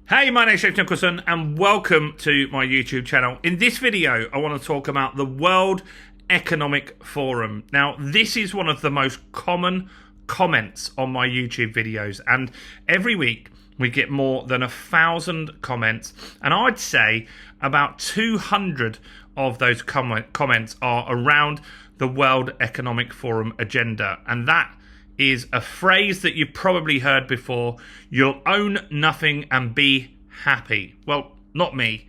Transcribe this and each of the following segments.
Hey, my name is James Nicholson and welcome to my YouTube channel. In this video, I want to talk about the World Economic Forum. Now, this is one of the most common comments on my YouTube videos, and every week we get more than 1,000 comments, and I'd say about 200 of those comments are around the World Economic Forum agenda, and that is a phrase that you've probably heard before. You'll own nothing and be happy. Well, not me,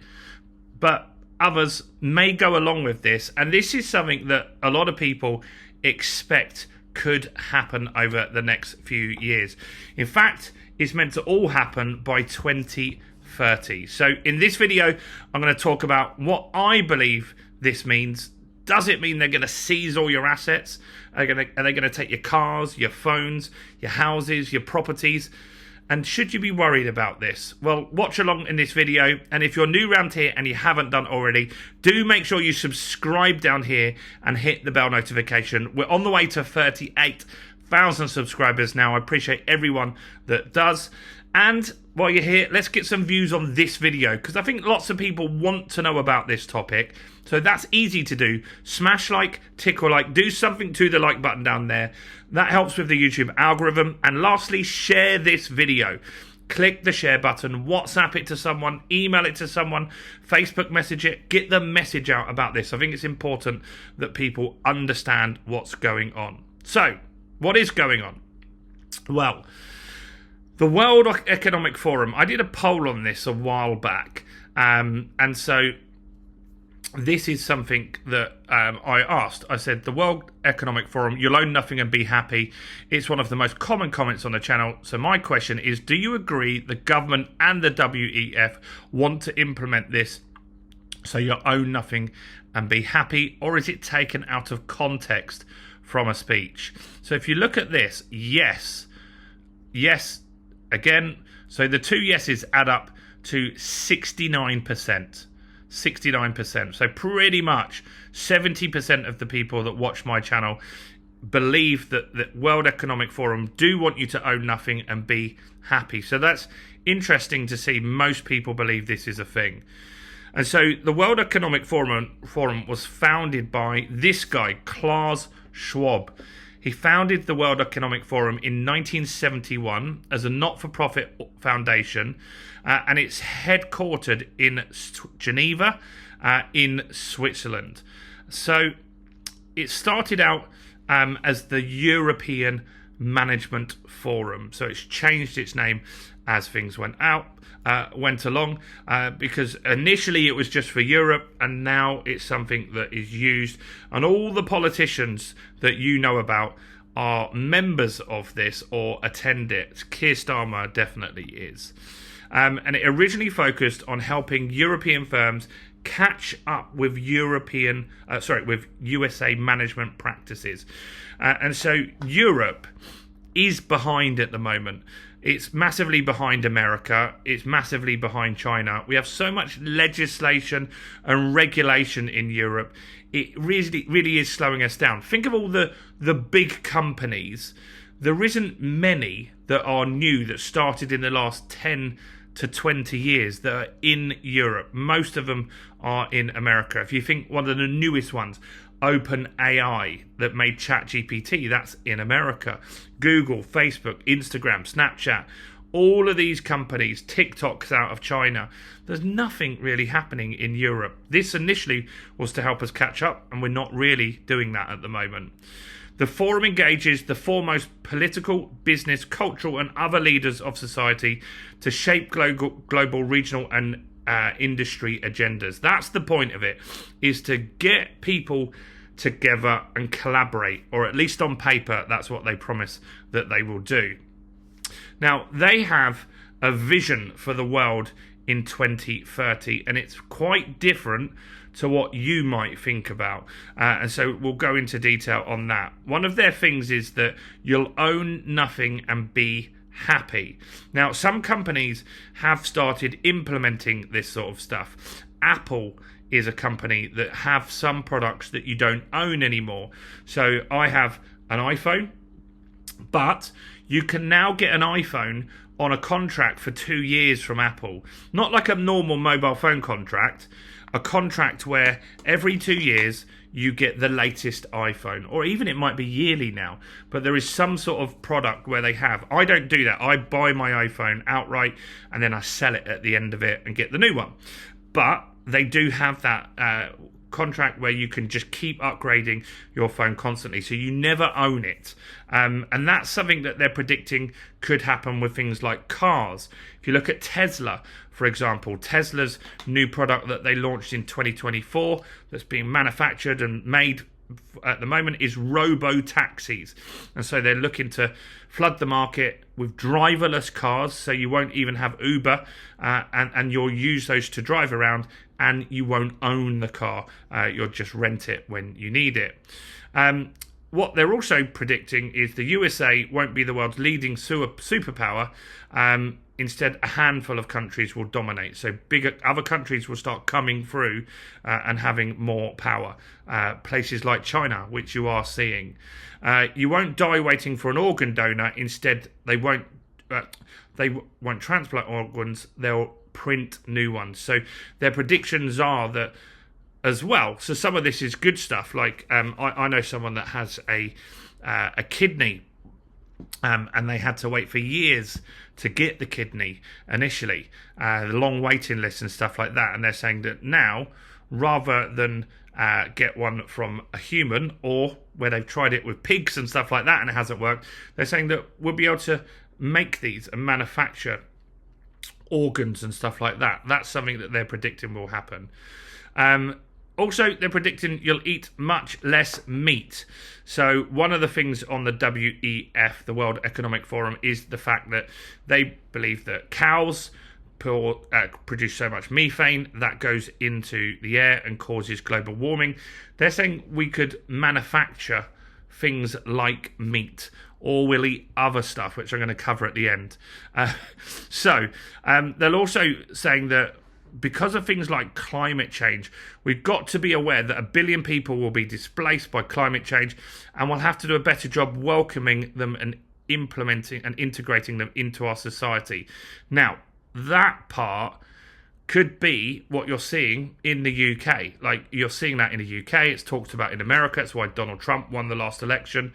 but others may go along with this, and this is something that a lot of people expect could happen over the next few years. In fact, it's meant to all happen by 2030. So in this video, I'm going to talk about what I believe this means. Does it mean they're going to seize all your assets? Are they going to take your cars, your phones, your houses, your properties? And should you be worried about this? Well, watch along in this video. And if you're new around here and you haven't done already, do make sure you subscribe down here and hit the bell notification. We're on the way to 38,000 subscribers now. I appreciate everyone that does. And while you're here, let's get some views on this video, because I think lots of people want to know about this topic. So that's easy to do. Smash like, tickle like, do something to the like button down there. That helps with the YouTube algorithm. And lastly, share this video. Click the share button, WhatsApp it to someone, email it to someone, Facebook message it, get the message out about this. I think it's important that people understand what's going on. So, what is going on? Well, the World Economic Forum, I did a poll on this a while back, and so this is something that I asked. I said, the World Economic Forum, you'll own nothing and be happy. It's one of the most common comments on the channel. So my question is, do you agree the government and the WEF want to implement this so you'll own nothing and be happy, or is it taken out of context from a speech? So if you look at this, yes, again, so the two yeses add up to 69%. 69%. So pretty much 70% of the people that watch my channel believe that the World Economic Forum do want you to own nothing and be happy. So that's interesting to see. Most people believe this is a thing. And so the World Economic Forum was founded by this guy, Klaus Schwab. He founded the World Economic Forum in 1971 as a not-for-profit foundation, and it's headquartered in Geneva, in Switzerland. So it started out as the European Management Forum. So it's changed its name as things went along, because initially it was just for Europe, and now it's something that is used, and all the politicians that you know about are members of this or attend it. Keir Starmer definitely is. And it originally focused on helping European firms catch up with with USA management practices. And so Europe is behind at the moment. It's massively behind America. It's massively behind China. We have so much legislation and regulation in Europe. It really is slowing us down. Think of all the big companies. There isn't many that are new that started in the last 10 to 20 years that are in Europe. Most of them are in America. If you think one of the newest ones, OpenAI, that made ChatGPT, that's in America. Google, Facebook, Instagram, Snapchat, all of these companies, TikTok's out of China. There's nothing really happening in Europe. This initially was to help us catch up, and we're not really doing that at the moment. The forum engages the foremost political, business, cultural and other leaders of society to shape global, regional and industry agendas. That's the point of it, is to get people together and collaborate, or at least on paper, that's what they promise that they will do. Now, they have a vision for the world in 2030, and it's quite different to what you might think about. And so we'll go into detail on that. One of their things is that you'll own nothing and be happy. Now, some companies have started implementing this sort of stuff. Apple is a company that have some products that you don't own anymore. So I have an iPhone, but you can now get an iPhone on a contract for 2 years from Apple. Not like a normal mobile phone contract, a contract where every 2 years you get the latest iPhone, or even it might be yearly now, but there is some sort of product where they have. I don't do that. I buy my iPhone outright and then I sell it at the end of it and get the new one. But they do have that contract where you can just keep upgrading your phone constantly, so you never own it, and that's something that they're predicting could happen with things like cars. If you look at Tesla, for example, Tesla's new product that they launched in 2024 that's being manufactured and made at the moment is robo-taxis, and so they're looking to flood the market with driverless cars, so you won't even have Uber, and you'll use those to drive around, and you won't own the car. You'll just rent it when you need it. What they're also predicting is the USA won't be the world's leading superpower. Instead, a handful of countries will dominate. So bigger other countries will start coming through and having more power. Places like China, which you are seeing. You won't die waiting for an organ donor. Instead, they won't transplant organs. They'll print new ones. So their predictions are that as well. So some of this is good stuff. Like I know someone that has a kidney. And they had to wait for years to get the kidney initially, the long waiting list and stuff like that. And they're saying that now, rather than get one from a human, or where they've tried it with pigs and stuff like that and it hasn't worked, they're saying that we'll be able to make these and manufacture organs and stuff like that. That's something that they're predicting will happen. Also, they're predicting you'll eat much less meat. So one of the things on the WEF, the World Economic Forum, is the fact that they believe that cows produce so much methane that goes into the air and causes global warming. They're saying we could manufacture things like meat, or we'll eat other stuff, which I'm going to cover at the end. They're also saying that because of things like climate change, we've got to be aware that 1 billion people will be displaced by climate change, and we'll have to do a better job welcoming them and implementing and integrating them into our society. Now, that part could be what you're seeing in the UK. Like, you're seeing that in the UK. It's talked about in America. It's why Donald Trump won the last election.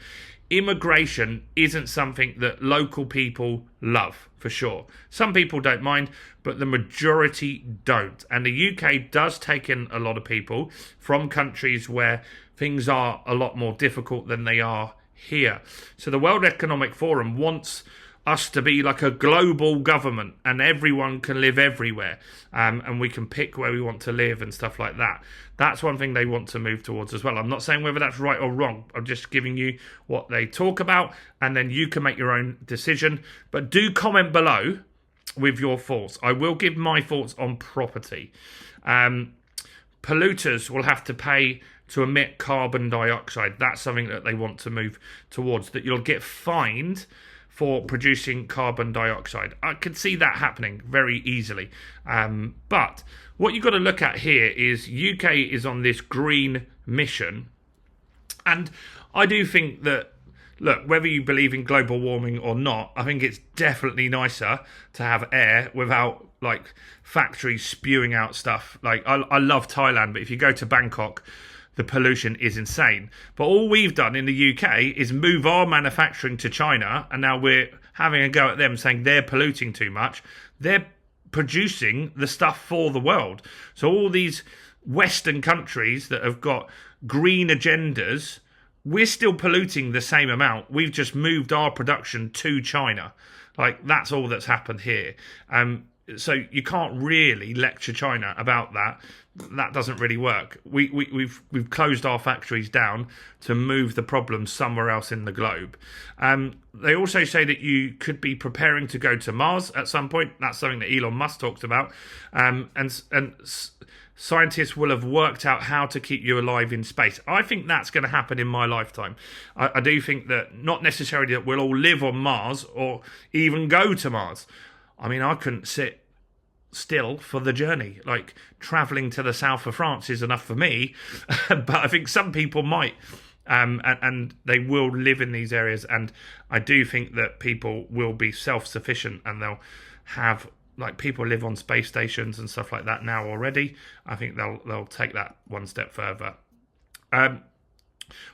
Immigration isn't something that local people love, for sure. Some people don't mind, but the majority don't. And the UK does take in a lot of people from countries where things are a lot more difficult than they are here. So the World Economic Forum wants us to be like a global government, and everyone can live everywhere, and we can pick where we want to live and stuff like that. That's one thing they want to move towards as well. I'm not saying whether that's right or wrong. I'm just giving you what they talk about, and then you can make your own decision. But do comment below with your thoughts. I will give my thoughts on property. Polluters will have to pay to emit carbon dioxide. That's something that they want to move towards, that you'll get fined for producing carbon dioxide. I could see that happening very easily. But what you've got to look at here is UK is on this green mission. And I do think that, look, whether you believe in global warming or not, I think it's definitely nicer to have air without, like, factories spewing out stuff. Like, I love Thailand, but if you go to Bangkok, the pollution is insane. But all we've done in the UK is move our manufacturing to China, and now we're having a go at them, saying they're polluting too much. They're producing the stuff for the world. So all these Western countries that have got green agendas, we're still polluting the same amount. We've just moved our production to China. Like, that's all that's happened here. So you can't really lecture China about that. That doesn't really work. We've closed our factories down to move the problem somewhere else in the globe. They also say that you could be preparing to go to Mars at some point. That's something that Elon Musk talked about. And scientists will have worked out how to keep you alive in space. I think that's going to happen in my lifetime. I do think that not necessarily that we'll all live on Mars or even go to Mars. I mean, I couldn't sit still for the journey. Like, travelling to the south of France is enough for me. But I think some people might and they will live in these areas. And I do think that people will be self-sufficient, and they'll have, like, people live on space stations and stuff like that now already. I think they'll take that one step further.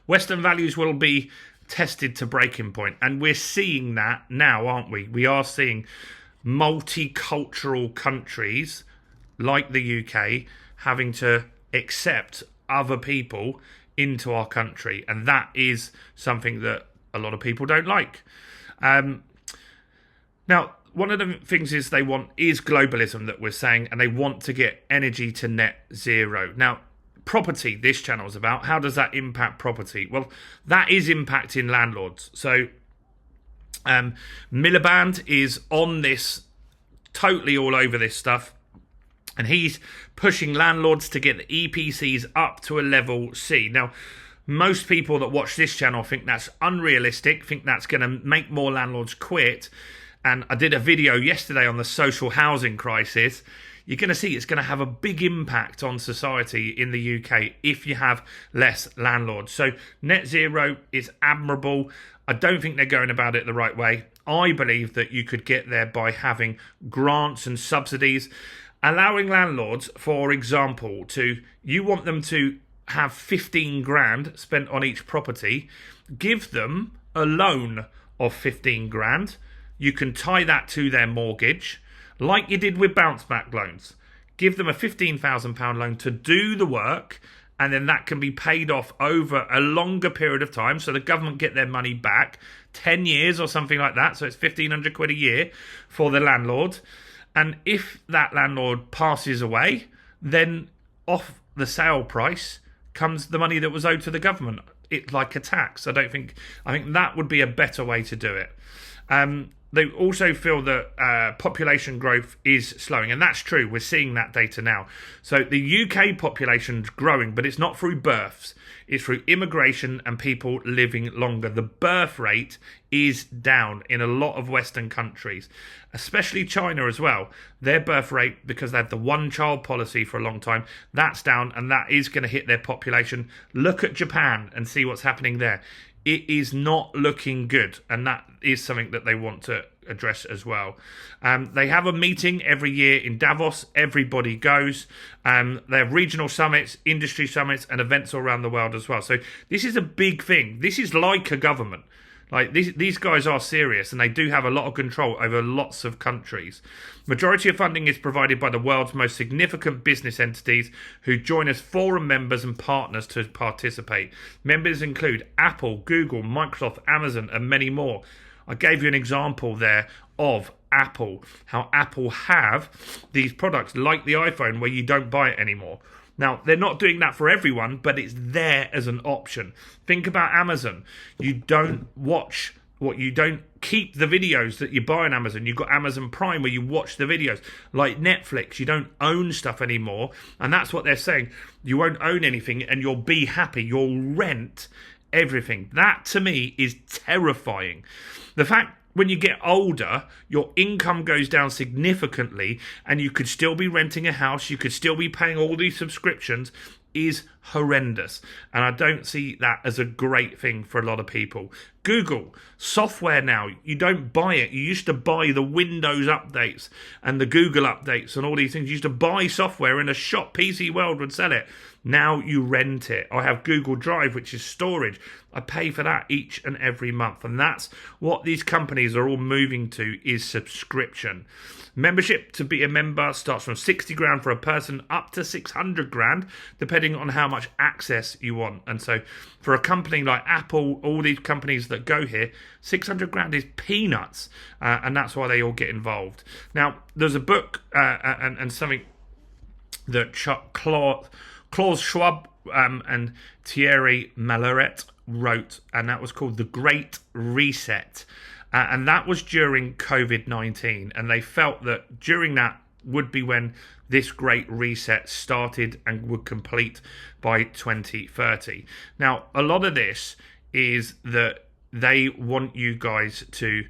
Western values will be tested to breaking point, and we're seeing that now, aren't we? We are seeing multicultural countries like the UK having to accept other people into our country, and that is something that a lot of people don't like. Now, one of the things is they want is globalism that we're saying, and they want to get energy to net zero. Now, property, this channel is about, how does that impact property? Well, that is impacting landlords. So Miliband is on this, totally all over this stuff, and he's pushing landlords to get the EPCs up to a level C. Now, most people that watch this channel think that's unrealistic, think that's going to make more landlords quit. And I did a video yesterday on the social housing crisis. You're going to see it's going to have a big impact on society in the UK if you have less landlords. So net zero is admirable. I don't think they're going about it the right way. I believe that you could get there by having grants and subsidies, allowing landlords, for example, you want them to have 15 grand spent on each property, give them a loan of 15 grand. You can tie that to their mortgage, like you did with bounce back loans. Give them a £15,000 loan to do the work, and then that can be paid off over a longer period of time, so the government get their money back, 10 years or something like that, so it's 1,500 quid a year for the landlord. And if that landlord passes away, then off the sale price comes the money that was owed to the government. It's like a tax. I think that would be a better way to do it. They also feel that population growth is slowing, and that's true. We're seeing that data now. So the UK population's growing, but it's not through births. It's through immigration and people living longer. The birth rate is down in a lot of Western countries, especially China as well. Their birth rate, because they had the one-child policy for a long time, that's down, and that is going to hit their population. Look at Japan and see what's happening there. It is not looking good, and that is something that they want to address as well. They have a meeting every year in Davos. Everybody goes. They have regional summits, industry summits, and events all around the world as well. So this is a big thing. This is like a government. Like these guys are serious, and they do have a lot of control over lots of countries. Majority of funding is provided by the world's most significant business entities who join as forum members and partners to participate. Members include Apple, Google, Microsoft, Amazon, and many more. I gave you an example there of Apple, how Apple have these products like the iPhone where you don't buy it anymore. Now, they're not doing that for everyone, but it's there as an option. Think about Amazon. You don't keep the videos that you buy on Amazon. You've got Amazon Prime where you watch the videos. Like Netflix, you don't own stuff anymore. And that's what they're saying. You won't own anything and you'll be happy. You'll rent everything. That, to me, is terrifying. The fact when you get older, your income goes down significantly and you could still be renting a house, you could still be paying all these subscriptions, is horrendous. And I don't see that as a great thing for a lot of people. Google, software now, you don't buy it. You used to buy the Windows updates and the Google updates and all these things. You used to buy software in a shop. PC World would sell it. Now you rent it. I have Google Drive, which is storage. I pay for that each and every month. And that's what these companies are all moving to, is subscription. Membership to be a member starts from 60 grand for a person up to 600 grand, depending on how much access you want. And so for a company like Apple, all these companies that go here, 600 grand is peanuts. And that's why they all get involved. Now, there's a book and something that Klaus Schwab and Thierry Malleret wrote, and that was called The Great Reset. And that was during COVID-19. And they felt that during that would be when this great reset started and would complete by 2030. Now, a lot of this is that they want you guys to,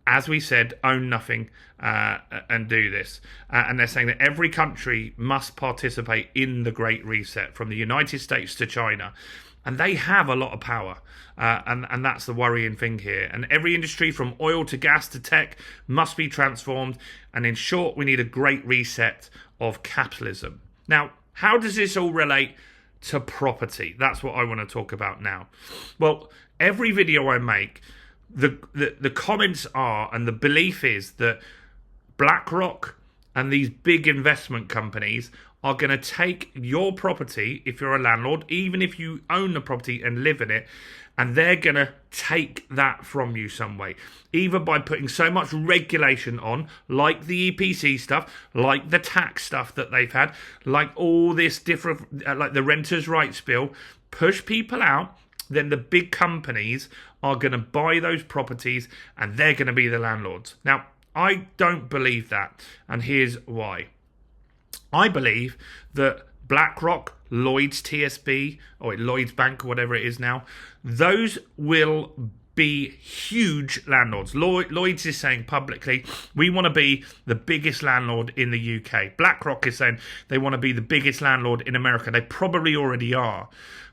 as we said, own nothing and do this. And they're saying that every country must participate in the Great Reset, from the United States to China. And they have a lot of power. And that's the worrying thing here. And every industry from oil to gas to tech must be transformed. And in short, we need a great reset of capitalism. Now, how does this all relate to property? That's what I want to talk about now. Well, every video I make, the comments are, and the belief is that BlackRock and these big investment companies are going to take your property, if you're a landlord, even if you own the property and live in it, and they're going to take that from you some way, either by putting so much regulation on, like the EPC stuff, like the tax stuff that they've had, like all this different, like the renters' rights bill, push people out. Then the big companies are going to buy those properties and they're going to be the landlords. Now, I don't believe that, and here's why. I believe that BlackRock, Lloyd's TSB, or Lloyd's Bank, or whatever it is now, those will be huge landlords. Lloyd's is saying publicly, we want to be the biggest landlord in the UK. BlackRock is saying they want to be the biggest landlord in America. They probably already are.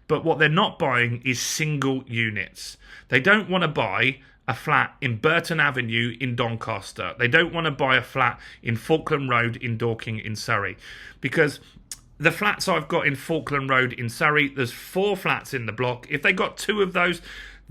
But what they're not buying is single units. They don't want to buy a flat in Burton Avenue in Doncaster. They don't want to buy a flat in Falkland Road in Dorking in Surrey. Because the flats I've got in Falkland Road in Surrey, there's 4 flats in the block. If they got 2 of those,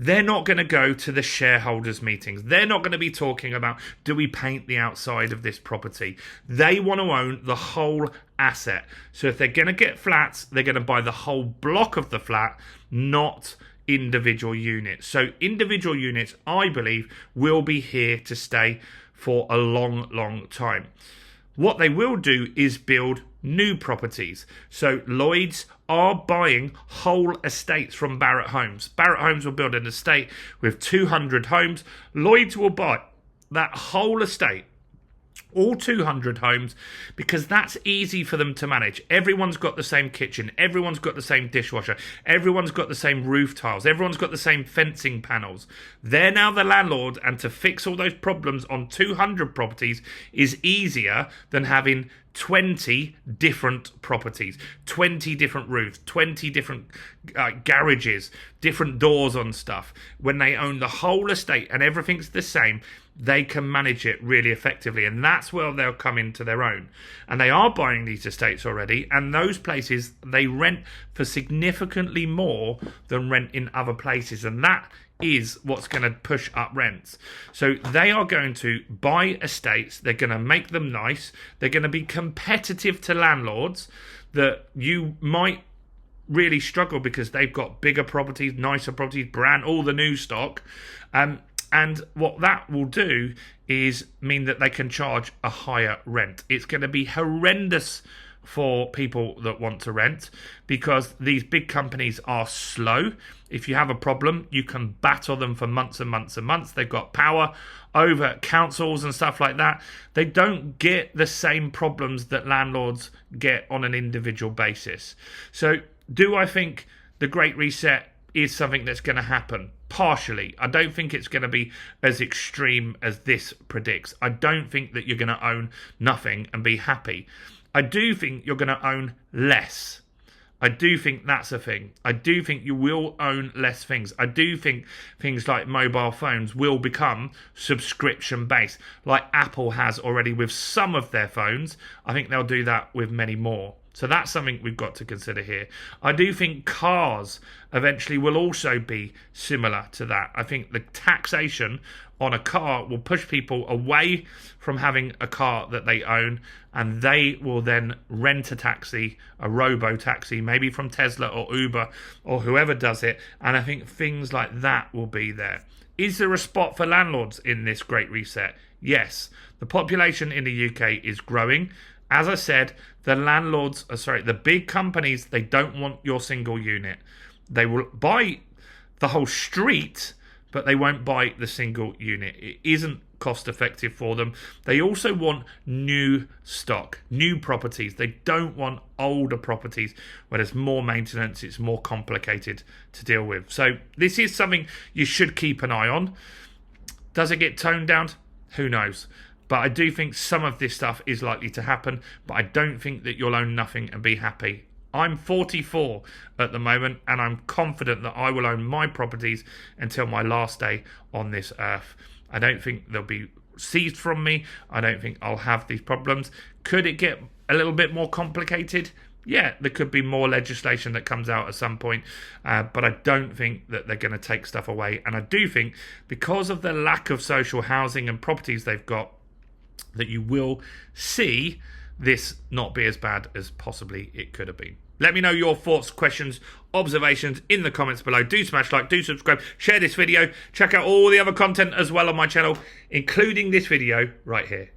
they're not going to go to the shareholders meetings. They're not going to be talking about, do we paint the outside of this property? They want to own the whole asset. So if they're going to get flats, they're going to buy the whole block of the flat, not individual units. So individual units, I believe, will be here to stay for a long, long time. What they will do is build new properties. So Lloyd's are buying whole estates from Barratt Homes. Barratt Homes will build an estate with 200 homes. Lloyd's will buy that whole estate, all 200 homes, because that's easy for them to manage. Everyone's got the same kitchen. Everyone's got the same dishwasher. Everyone's got the same roof tiles. Everyone's got the same fencing panels. They're now the landlord, and to fix all those problems on 200 properties is easier than having 20 different properties, 20 different roofs, 20 different garages, different doors on stuff. When they own the whole estate and everything's the same, they can manage it really effectively, and that's where they'll come into their own. And they are buying these estates already, and those places they rent for significantly more than rent in other places, and that is what's going to push up rents. So they are going to buy estates, they're going to make them nice, they're going to be competitive to landlords that you might really struggle because they've got bigger properties, nicer properties, brand, all the new stock. And what that will do is mean that they can charge a higher rent. It's going to be horrendous for people that want to rent because these big companies are slow. If you have a problem, you can battle them for months and months and months. They've got power over councils and stuff like that. They don't get the same problems that landlords get on an individual basis. So do I think the Great Reset is something that's going to happen? Partially. I don't think it's going to be as extreme as this predicts. I don't think that you're going to own nothing and be happy. I do think you're going to own less. I do think that's a thing. I do think you will own less things. I do think things like mobile phones will become subscription based, like Apple has already with some of their phones. I think they'll do that with many more. So that's something we've got to consider here. I do think cars eventually will also be similar to that. I think the taxation on a car will push people away from having a car that they own, and they will then rent a taxi, a robo-taxi, maybe from Tesla or Uber or whoever does it, and I think things like that will be there. Is there a spot for landlords in this Great Reset? Yes. The population in the UK is growing. As I said, the big companies, they don't want your single unit. They will buy the whole street, but they won't buy the single unit. It isn't cost effective for them. They also want new stock, new properties. They don't want older properties where there's more maintenance, it's more complicated to deal with. So this is something you should keep an eye on. Does it get toned down? Who knows? But I do think some of this stuff is likely to happen, but I don't think that you'll own nothing and be happy. I'm 44 at the moment, and I'm confident that I will own my properties until my last day on this earth. I don't think they'll be seized from me. I don't think I'll have these problems. Could it get a little bit more complicated? Yeah, there could be more legislation that comes out at some point, but I don't think that they're going to take stuff away. And I do think, because of the lack of social housing and properties they've got, that you will see this not be as bad as possibly it could have been. Let me know your thoughts, questions, observations in the comments below. Do smash like, do subscribe, share this video. Check out all the other content as well on my channel, including this video right here.